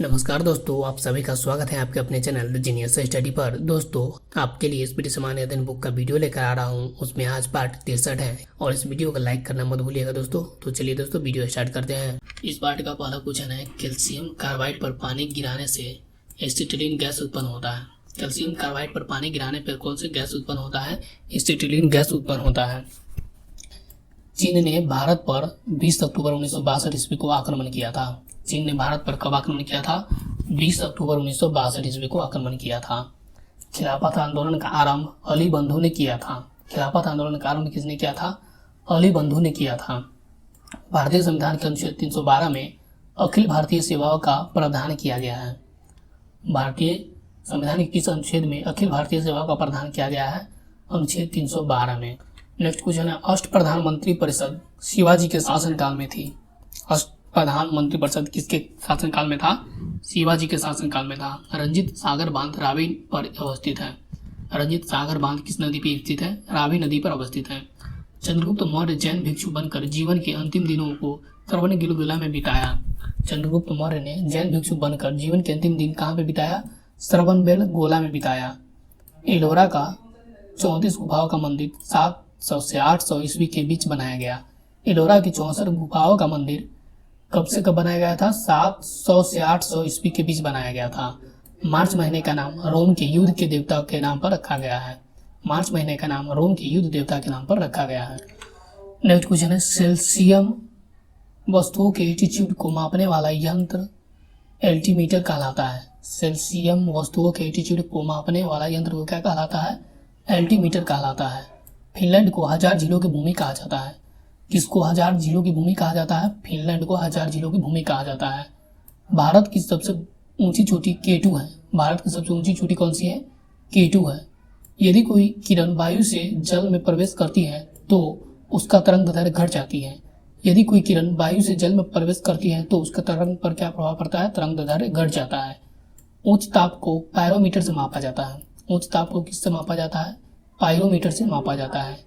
नमस्कार दोस्तों, आप सभी का स्वागत है आपके अपने चैनल द जीनियस स्टडी पर। दोस्तों, आपके लिए स्पीड सामान्य अध्ययन बुक का वीडियो लेकर आ रहा हूं। उसमें आज पार्ट 63 है और इस वीडियो को लाइक करना मत भूलिएगा दोस्तों। तो चलिए दोस्तों, वीडियो स्टार्ट करते हैं। इस पार्ट का पहला क्वेश्चन है, कैल्शियम कार्बाइड पर पानी गिराने से एसिटिलीन गैस उत्पन्न होता है। कैल्शियम कार्बाइड पर पानी गिराने पर कौन से गैस उत्पन्न होता है? एसिटिलीन गैस उत्पन्न होता है। चीन ने भारत पर 20 अक्टूबर 1962 ईस्वी को आक्रमण किया था। चीन ने भारत पर कब आक्रमण किया था? 20 अक्टूबर 1962 ईस्वी को आक्रमण किया था। खिलाफत आंदोलन का आरंभ अली बंधु ने किया था। खिलाफत आंदोलन का आरंभ किसने किया था? अली बंधु ने किया था। भारतीय संविधान के अनुच्छेद 312 में अखिल भारतीय सेवाओं का प्रावधान किया गया है। भारतीय संविधान के किस अनुच्छेद में अखिल भारतीय सेवाओं का प्रावधान किया गया है? अनुच्छेद 312 में। नेक्स्ट क्वेश्चन है, अष्ट प्रधानमंत्री परिषद शिवाजी के शासनकाल में थी। अष्ट प्रधानमंत्री परिषद किसके शासनकाल में था? शिवाजी के शासनकाल में था। रंजीत सागर बांध रावी पर अवस्थित है। रंजीत सागर बांध किस नदी पर स्थित है? रावी नदी पर अवस्थित है। चंद्रगुप्त मौर्य जैन भिक्षु बनकर जीवन के अंतिम दिनों को श्रवणबेलगोला में बिताया। चंद्रगुप्त मौर्य ने जैन भिक्षु बनकर जीवन के अंतिम दिन कहाँ पे बिताया? श्रवणबेलगोला में बिताया। एलोरा का 34 गुफाओं का मंदिर 700 से 800 ईस्वी के बीच बनाया गया। एलोरा की 64 गुफाओं का मंदिर कब से कब बनाया गया था? 700 से 800 ईस्वी के बीच बनाया गया था। मार्च महीने का नाम रोम के युद्ध के देवता के नाम पर रखा गया है। मार्च महीने का नाम रोम के युद्ध देवता के नाम पर रखा गया है। नेक्स्ट क्वेश्चन है, सेल्सियम वस्तुओं के एटीट्यूड को मापने वाला यंत्र एल्टीमीटर कहलाता है। सेल्सियम वस्तुओं के एटीट्यूड को मापने वाला यंत्र को क्या कहलाता है? एल्टीमीटर कहलाता है। फिनलैंड को 1000 झीलों की भूमि कहा जाता है। किसको 1000 झीलों की भूमि कहा जाता है? फिनलैंड को 1000 झीलों की भूमि कहा जाता है। भारत की सबसे ऊंची चोटी K2 है। भारत की सबसे ऊंची चोटी कौन सी है? K2 है। यदि कोई किरण वायु से जल में प्रवेश करती है तो उसका तरंग दैर्घ्य घट जाती है। यदि कोई किरण वायु से जल में प्रवेश करती है तो उसका तरंग पर क्या प्रभाव पड़ता है? तरंग दैर्घ्य घट जाता है। उच्च ताप को पायरोमीटर से मापा जाता है। उच्च ताप को किससे मापा जाता है? पायरोमीटर से मापा जाता है।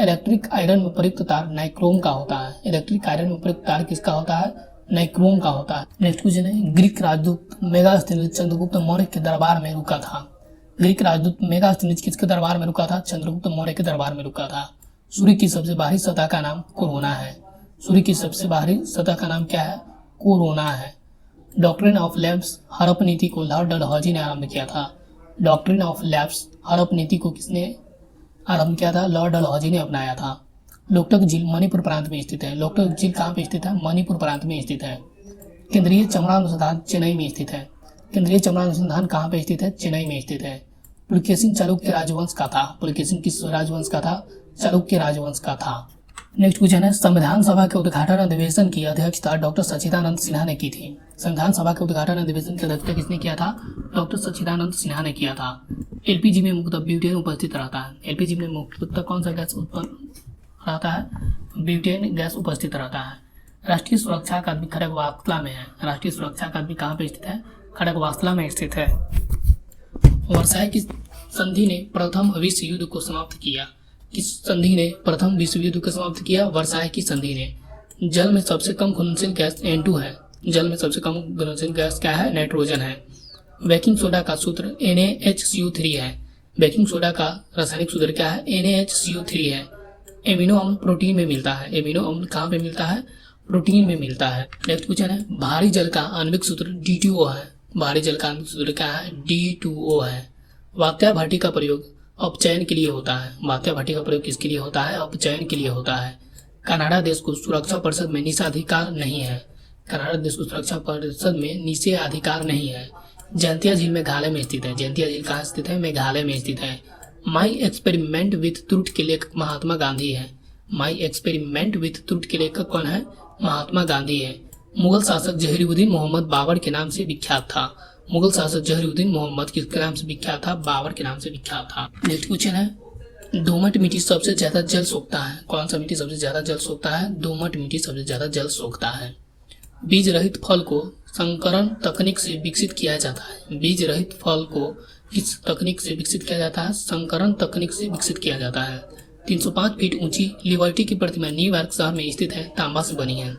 इलेक्ट्रिक आयरन में प्रयुक्त तार नाइक्रोम का होता है। इलेक्ट्रिक आयरन में प्रयुक्त तार किसका होता है? नाइक्रोम का होता है। नेक्स्ट क्वेश्चन है, ग्रीक राजदूत मेगास्थनीज चंद्रगुप्त मौर्य के दरबार में रुका था। ग्रीक राजदूत मेगास्थनीज किसके दरबार में रुका था? चंद्रगुप्त मौर्य के दरबार में रुका था। सूर्य की सबसे बाहरी सतह का नाम कोरोना है। सूर्य की सबसे बाहरी सतह का नाम क्या है? कोरोना है। डॉक्ट्रिन ऑफ लैब्स हड़प नीति को लॉर्ड डलहौजी ने आरंभ किया था। डॉक्ट्रिन ऑफ लैब्स हड़प नीति को किसने आरंभ किया था? लॉर्ड डलहौजी ने अपनाया था। लोकटक झील मणिपुर प्रांत में स्थित है। लोकटक झील कहाँ पे स्थित है? मणिपुर प्रांत में स्थित है। केंद्रीय चमड़ा अनुसंधान चेन्नई में स्थित है। केंद्रीय चमड़ा अनुसंधान कहाँ पे स्थित है? चेन्नई में स्थित है। पुलकेशिन चालुक्य राजवंश का था। पुलकेशिन किस राजवंश का था? चालुक्य राजवंश का था। नेक्स्ट क्वेश्चन है, संविधान सभा के उद्घाटन अधिवेशन की अध्यक्षता डॉक्टर सच्चिदानंद सिन्हा ने की थी। संविधान सभा के उद्घाटन अधिवेशन की अध्यक्षता किसने किया था? डॉक्टर सच्चिदानंद सिन्हा ने किया था। एलपीजी में मुख्यतः ब्यूटेन उपस्थित रहता है। एलपीजी में मुख्यतः कौन सा गैस उत्पन्न रहता है? ब्यूटेन गैस उपस्थित रहता है। राष्ट्रीय सुरक्षा अकादमी खड़गवासला में है। राष्ट्रीय सुरक्षा अकादमी कहाँ पे स्थित है? खड़गवासला में स्थित है। वर्साई की संधि ने प्रथम विश्व युद्ध को समाप्त किया। किस संधि ने प्रथम विश्व युद्ध को समाप्त किया? वर्साई की संधि ने। जल में सबसे कम घुलनशील गैस N2 है। जल में सबसे कम घुलनशील गैस क्या है? नाइट्रोजन है। बेकिंग सोडा का सूत्र NaHCO3 है। बेकिंग सोडा का रासायनिक सूत्र क्या है? NaHCO3 है। एमिनो अम्ल प्रोटीन में मिलता है। एमिनो अम्ल कहाँ पे मिलता है? प्रोटीन में मिलता है। नेक्स्ट क्वेश्चन है, भारी जल का आणविक सूत्र D2O है। भारी जल का आणविक सूत्र क्या है? D2O है। वात्या भट्टी का प्रयोग अपचयन के लिए होता है। वात्या भट्टी का प्रयोग किसके लिए होता है? अपचयन के लिए होता है। कनाडा देश को सुरक्षा परिषद में निषेधाधिकार नहीं है। कनाडा देश को सुरक्षा परिषद में निषेधाधिकार नहीं है। जयंतिया झील मेघालय में स्थित है। जयंतिया झील कहाँ स्थित है? मेघालय में स्थित है। माई एक्सपेरिमेंट विथ ट्रुथ के लेखक महात्मा गांधी है। माई एक्सपेरिमेंट विथ ट्रुथ के लेखक कौन है? महात्मा गांधी है। मुगल शासक जहीरुद्दीन मोहम्मद बाबर के नाम से विख्यात था। मुगल शासक जहीरुद्दीन मोहम्मद किसके नाम से विख्यात था? बाबर के नाम से विख्यात था। नेक्स्ट क्वेश्चन है, दोमट मिट्टी सबसे ज्यादा जल सोखता है। कौन सा मिट्टी सबसे ज्यादा जल सोखता है? दोमट मिट्टी सबसे ज्यादा जल सोखता है। बीज रहित फल को संकरण तकनीक से विकसित किया जाता है। बीज रहित फल को किस तकनीक से विकसित किया जाता है? संकरण तकनीक से विकसित किया जाता है। 305 फीट ऊंची लिबर्टी की प्रतिमा न्यूयॉर्क शहर में स्थित है। तांबा से बनी है।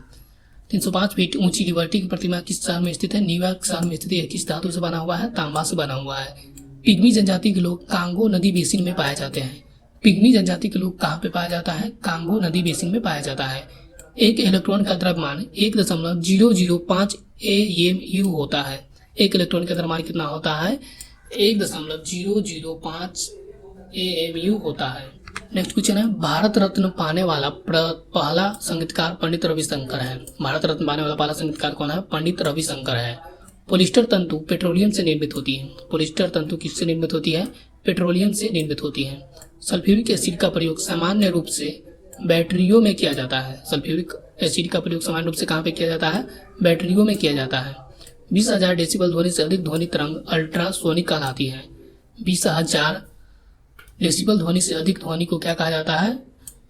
305 फीट ऊंची लिबर्टी की प्रतिमा किस शहर में स्थित है? न्यूयॉर्क शहर में स्थित है। किस धातु से बना हुआ है? तांबा से बना हुआ है। पिग्मी जनजाति के लोग कांगो नदी बेसिन में पाए जाते हैं। पिग्मी जनजाति के लोग कहाँ पे पाया जाता है? कांगो नदी बेसिन में पाया जाता है। एक इलेक्ट्रॉन का द्रव्यमान 1.005 AMU होता है। एक इलेक्ट्रॉन का द्रव्यमान कितना होता है? 1.005 AMU होता है। नेक्स्ट क्वेश्चन है, भारत रत्न पाने वाला पहला संगीतकार पंडित रविशंकर है। भारत रत्न पाने वाला पहला संगीतकार कौन है? पंडित रविशंकर है। पॉलिस्टर तंतु पेट्रोलियम से निर्मित होती है। पॉलिस्टर तंतु किससे निर्मित होती है? पेट्रोलियम से निर्मित होती है। सल्फ्यूरिक एसिड का प्रयोग सामान्य रूप से बैटरियों में किया जाता है। सल्फ्यूरिक एसिड का प्रयोग सामान्य रूप से कहाँ पे किया जाता है? बैटरियों में किया जाता है। 20,000 डेसिबल ध्वनि से अधिक ध्वनि तरंग अल्ट्रासोनिक कहलाती है। 20,000 डेसिबल ध्वनि से अधिक ध्वनि को क्या कहा जाता है?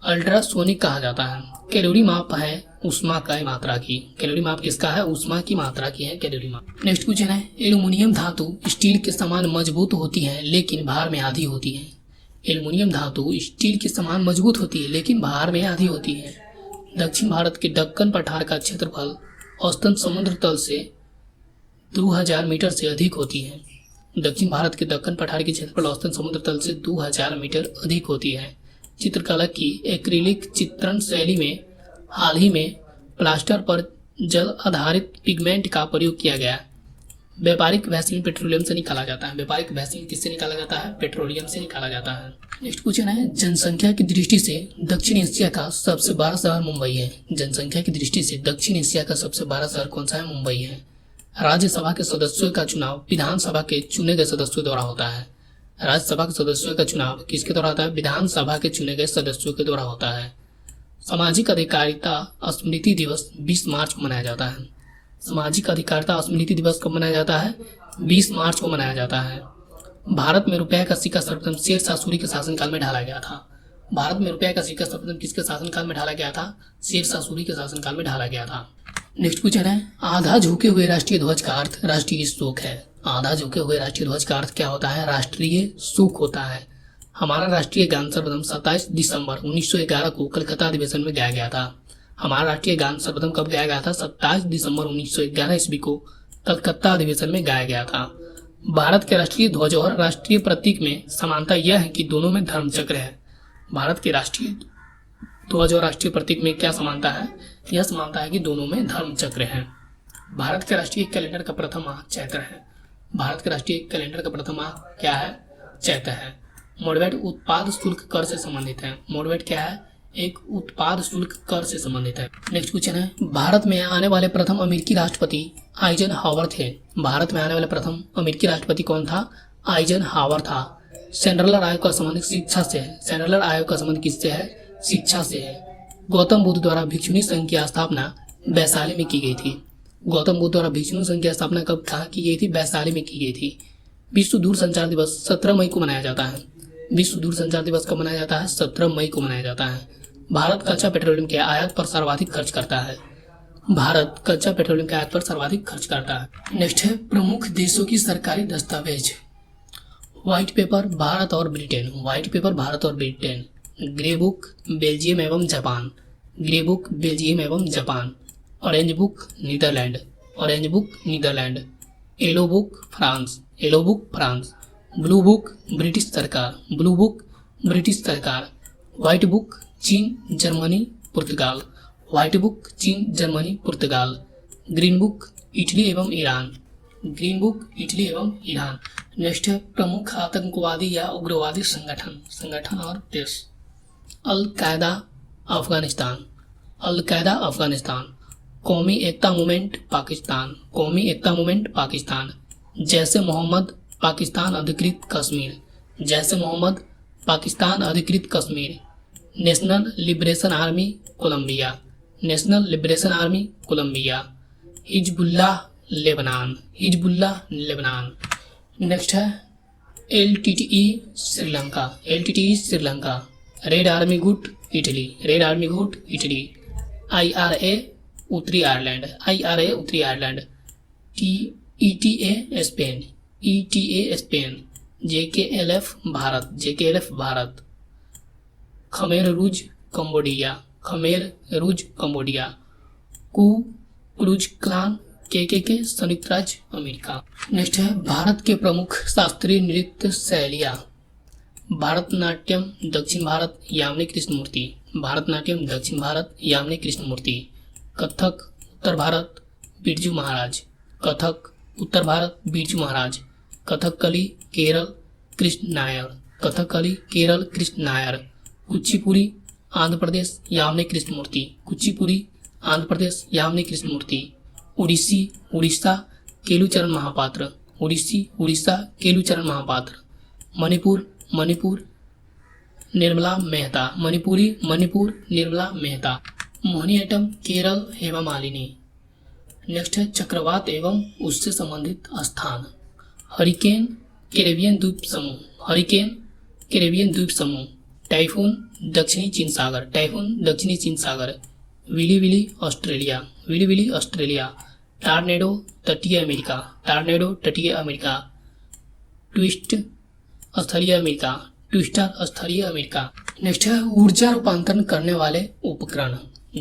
अल्ट्रासोनिक कहा जाता है। कैलोरी माप है ऊष्मा का मात्रा की। कैलोरी माप किसका है? ऊष्मा की मात्रा की है कैलोरी माप। नेक्स्ट क्वेश्चन है, एल्युमिनियम धातु स्टील के समान मजबूत होती है लेकिन भार में आधी होती है। एल्युमिनियम धातु स्टील के समान मजबूत होती है लेकिन भार में आधी होती है। दक्षिण भारत के दक्कन पठार का क्षेत्रफल औसतन समुद्र तल से 2000 मीटर से अधिक होती है। दक्षिण भारत के दक्कन पठार की क्षेत्रफल औसतन समुद्र तल से 2000 मीटर अधिक होती है। चित्रकला की एक्रिलिक चित्रण शैली में हाल ही में प्लास्टर पर जल आधारित पिगमेंट का प्रयोग किया गया। व्यापारिक वैसलीन पेट्रोलियम से निकाला जाता है। व्यापारिक वैसलीन किससे निकाला जाता है? पेट्रोलियम से निकाला जाता है। नेक्स्ट क्वेश्चन है, जनसंख्या की दृष्टि से दक्षिण एशिया का सबसे बड़ा शहर मुंबई है। जनसंख्या की दृष्टि से दक्षिण एशिया का सबसे बड़ा शहर कौन सा है? मुंबई है। राज्यसभा के सदस्यों का चुनाव विधानसभा के चुने गए सदस्यों द्वारा होता है। राज्यसभा के सदस्यों का चुनाव किसके द्वारा होता है? विधानसभा के चुने गए सदस्यों के द्वारा होता है। सामाजिक अधिकारिता स्मृति दिवस 20 मार्च को मनाया जाता है। सामाजिक अधिकारिता स्मृति दिवस कब मनाया जाता है? 20 मार्च को मनाया जाता है। भारत में रुपये का सिक्का सर्वप्रथम शेरशाह सूरी के शासनकाल में ढाला गया था। भारत में रुपये का सिक्का सर्वप्रथम किसके शासनकाल में ढाला गया था? शेरशाह सूरी के शासनकाल में ढाला गया था। नेक्स्ट क्वेश्चन है, आधा झुके हुए राष्ट्रीय ध्वज का अर्थ राष्ट्रीय शोक है। आधा झुके हुए राष्ट्रीय ध्वज का अर्थ क्या होता है? राष्ट्रीय शोक होता है। हमारा राष्ट्रीय गान सर्वप्रथम 27 दिसंबर 1911 को कलकत्ता अधिवेशन में गाया गया था। हमारा राष्ट्रीय गान सर्वप्रथम कब गाया गया था? 27 दिसंबर 1911 ईस्वी को कलकत्ता अधिवेशन में गाया गया था। भारत के राष्ट्रीय ध्वज और राष्ट्रीय प्रतीक में समानता यह है कि दोनों में धर्मचक्र है। भारत के राष्ट्रीय ध्वज और राष्ट्रीय प्रतीक में क्या समानता है? यह समानता है कि दोनों में धर्मचक्र है। भारत के राष्ट्रीय कैलेंडर का प्रथम माह चैत्र है। भारत के राष्ट्रीय कैलेंडर का प्रथम माह क्या है? चैत्र है। मोडवेट उत्पाद शुल्क कर से संबंधित है। मोडवेट क्या है? एक उत्पाद शुल्क कर से संबंधित है। नेक्स्ट क्वेश्चन है, भारत में आने वाले प्रथम अमेरिकी राष्ट्रपति आइजनहावर थे। भारत में आने वाले प्रथम अमेरिकी राष्ट्रपति कौन था? आइजनहावर था। सेंट्रल आयोग का संबंध शिक्षा से है। सेंट्रल आयोग का संबंध किससे है? शिक्षा से है। गौतम बुद्ध द्वारा भिक्षुणी संघ की स्थापना वैशाली में की गई थी। गौतम बुद्ध द्वारा भिक्षुणी संघ की स्थापना कब कहाँ की गई थी? वैशाली में की गई थी। विश्व दूरसंचार दिवस 17 मई को मनाया जाता है। विश्व दूरसंचार दिवस कब मनाया जाता है? 17 मई को मनाया जाता है। भारत कच्चा पेट्रोलियम के आयात पर सर्वाधिक खर्च करता है। भारत कच्चा पेट्रोलियम के आयात पर सर्वाधिक खर्च करता है। नेक्स्ट है, प्रमुख देशों की सरकारी दस्तावेज। व्हाइट पेपर भारत और ब्रिटेन। व्हाइट पेपर भारत और ब्रिटेन। ग्रे बुक बेल्जियम एवं जापान। ग्रे बुक बेल्जियम एवं Japan. Orange book Netherland. Orange book Netherland. Yellow book France. Yellow book France. Blue book British सरकार। ब्लू बुक ब्रिटिश सरकार। White book चीन Germany पुर्तगाल। White book चीन Germany पुर्तगाल। Green book Italy एवं Iran. Green book Italy एवं Iran. Next है, प्रमुख आतंकवादी या उग्रवादी संगठन और देश। अल कायदा अफगानिस्तान। अल कायदा अफगानिस्तान। कौमी एकता मूवमेंट पाकिस्तान। कौमी एकता मूवमेंट पाकिस्तान। जैसे मोहम्मद पाकिस्तान अधिकृत कश्मीर। जैसे मोहम्मद पाकिस्तान अधिकृत Kashmir. National Liberation Army Colombia. National Liberation Army Colombia. Hezbollah Lebanon. Hezbollah Lebanon. Next है, LTTE Sri Lanka. LTTE Sri Lanka. Red Army गुट इटली। रेड आर्मी गुट इटली। IRA उत्तरी आयरलैंड। IRA उत्तरी Ireland. ETA Spain. ETA Spain. JKLF Bharat. JKLF Bharat. Khmer Rouge Cambodia. Khmer Rouge Cambodia. Klux Klan, के संयुक्त राज्य America. Next है भारत के प्रमुख शास्त्रीय नृत्य शैलियाँ। भरतनाट्यम दक्षिण भारत, यामिनी कृष्णमूर्ति। भरतनाट्यम दक्षिण भारत, यामिनी कृष्णमूर्ति। कथक उत्तर भारत, बिरजू महाराज। कथक उत्तर भारत, बिरजू महाराज। कथकली केरल, कृष्ण नायर। कथकली केरल, कृष्ण नायर। कुचिपुड़ी आंध्र प्रदेश, यामिनी कृष्णमूर्ति। कुचिपुड़ी आंध्र प्रदेश, यामिनी कृष्णमूर्ति। उड़ीसी उड़ीसा, केलुचरण महापात्र। उड़ीसी उड़ीसा, केलुचरण महापात्र। मणिपुर मणिपुर, निर्मला मेहता। मणिपुरी मणिपुर, निर्मला मेहता। मोहिनीअट्टम केरल, हेमा मालिनी। नेक्स्ट है चक्रवात एवं उससे संबंधित स्थान। हरिकेन कैरेबियन द्वीप समूह। हरिकेन कैरेबियन द्वीप समूह। टाइफून दक्षिणी चीन सागर। टाइफून दक्षिणी चीन सागर। Willy willy Australia. Willy willy Australia. Tornado तटीय अमेरिका। टॉर्नेडो तटीय अमेरिका। ट्विस्ट स्थलीय अमेरिका। ट्विस्टर स्थलीय अमेरिका। नेक्स्ट है ऊर्जा रूपांतरण करने वाले उपकरण।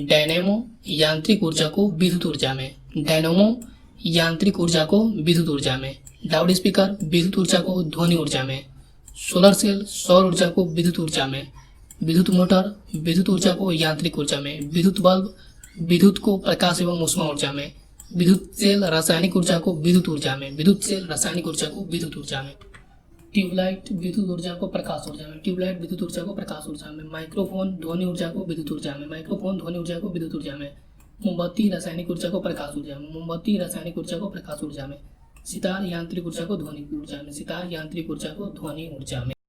डायनेमो यांत्रिक ऊर्जा को विद्युत ऊर्जा में। डायनेमो यांत्रिक ऊर्जा को विद्युत ऊर्जा में। लाउड स्पीकर विद्युत ऊर्जा को ध्वनि ऊर्जा में। सोलर सेल सौर ऊर्जा को विद्युत ऊर्जा में। विद्युत मोटर विद्युत ऊर्जा को यांत्रिक ऊर्जा में। विद्युत बल्ब विद्युत को प्रकाश एवं ऊष्मा ऊर्जा में। विद्युत सेल रासायनिक ऊर्जा को विद्युत ऊर्जा में। विद्युत सेल रासायनिक ऊर्जा को विद्युत ऊर्जा में। ट्यूबलाइट विद्युत ऊर्जा को प्रकाश ऊर्जा में। ट्यूबलाइट विद्युत ऊर्जा को प्रकाश ऊर्जा में। माइक्रोफोन ध्वनि ऊर्जा को विद्युत ऊर्जा में। माइक्रोफोन ध्वनि ऊर्जा को विद्युत ऊर्जा में। मोमबत्ती रासायनिक ऊर्जा को प्रकाश ऊर्जा में। मोमबत्ती रासायनिक ऊर्जा को प्रकाश ऊर्जा में। सितार यांत्रिक ऊर्जा को ध्वनि ऊर्जा में। सितार यांत्रिक ऊर्जा को ध्वनि ऊर्जा में।